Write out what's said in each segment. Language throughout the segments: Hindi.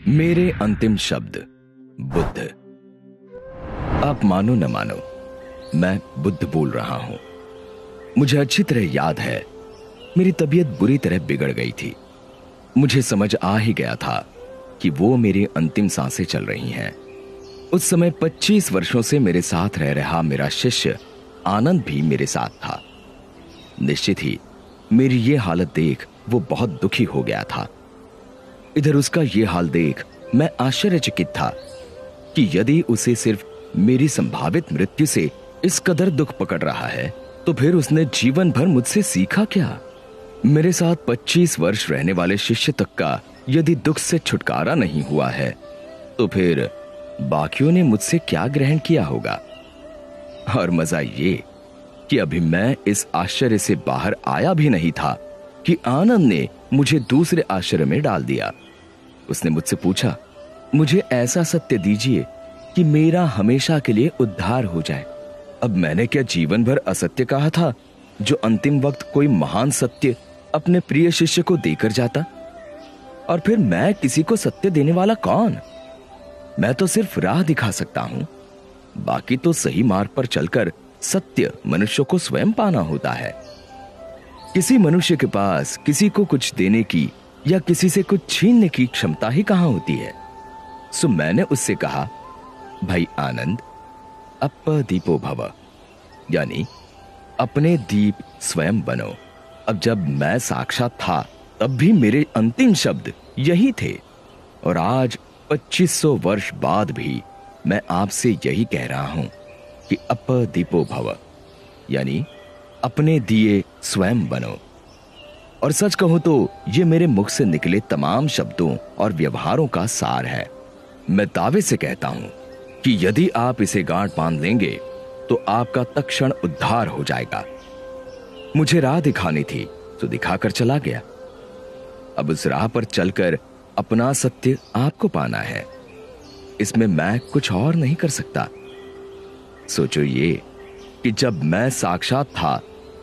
मेरे अंतिम शब्द। बुद्ध। आप मानो न मानो, मैं बुद्ध बोल रहा हूं। मुझे अच्छी तरह याद है, मेरी तबीयत बुरी तरह बिगड़ गई थी। मुझे समझ आ ही गया था कि वो मेरी अंतिम सांसें चल रही हैं। उस समय 25 वर्षों से मेरे साथ रह रहा मेरा शिष्य आनंद भी मेरे साथ था। निश्चित ही मेरी ये हालत देख वो बहुत दुखी हो गया था। इधर उसका ये हाल देख मैं आश्चर्यचकित था कि यदि उसे सिर्फ मेरी संभावित मृत्यु से इस कदर दुख पकड़ रहा है, तो फिर उसने जीवन भर मुझसे सीखा क्या? मेरे साथ 25 वर्ष रहने वाले शिष्य तक का यदि दुख से छुटकारा नहीं हुआ है, तो फिर बाकियों ने मुझसे क्या ग्रहण किया होगा? और मजा ये कि अभी मैं इस आश्चर्य से बाहर आया भी नहीं था कि आनंद ने मुझे दूसरे आश्चर्य में डाल दिया। उसने मुझसे पूछा, मुझे ऐसा सत्य दीजिए कि मेरा हमेशा के लिए उद्धार हो जाए। अब मैंने क्या जीवन भर असत्य कहा था, जो अंतिम वक्त कोई महान सत्य अपने प्रिय शिष्य को देकर जाता? और फिर मैं किसी को सत्य देने वाला कौन? मैं तो सिर्फ राह दिखा सकता हूं। बाकी तो सही मार्ग पर चलकर सत्य मनुष्य को स्वयं पाना होता है। किसी मनुष्य के पास किसी को कुछ देने की या किसी से कुछ छीनने की क्षमता ही कहां होती है। सो मैंने उससे कहा, भाई आनंद, अप्पदीपो भव, यानी अपने दीप स्वयं बनो। अब जब मैं साक्षात था, तब भी मेरे अंतिम शब्द यही थे, और आज 2500 वर्ष बाद भी मैं आपसे यही कह रहा हूं कि अप्पदीपो भव, यानी अपने दिए स्वयं बनो। और सच कहूं तो ये मेरे मुख से निकले तमाम शब्दों और व्यवहारों का सार है। मैं दावे से कहता हूं कि यदि आप इसे गांठ बांध लेंगे तो आपका तत्क्षण उद्धार हो जाएगा। मुझे राह दिखानी थी तो दिखाकर चला गया। अब उस राह पर चलकर अपना सत्य आपको पाना है। इसमें मैं कुछ और नहीं कर सकता। सोचो ये कि जब मैं साक्षात था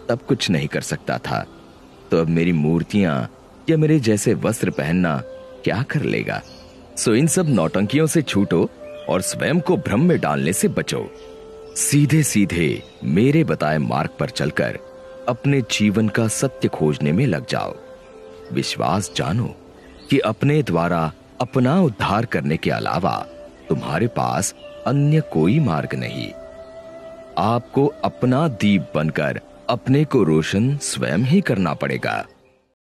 तब कुछ नहीं कर सकता था, तो अब मेरी मूर्तियां या मेरे जैसे वस्त्र पहनना क्या कर लेगा? सो इन सब नौटंकियों से छूटो और स्वयं को भ्रम में डालने से बचो। सीधे सीधे मेरे बताए मार्ग पर चलकर अपने जीवन का सत्य खोजने में लग जाओ। विश्वास जानो कि अपने द्वारा अपना उद्धार करने के अलावा तुम्हारे पास अन्य कोई मार्ग नहीं। आपको अपना दीप बनकर अपने को रोशन स्वयं ही करना पड़ेगा।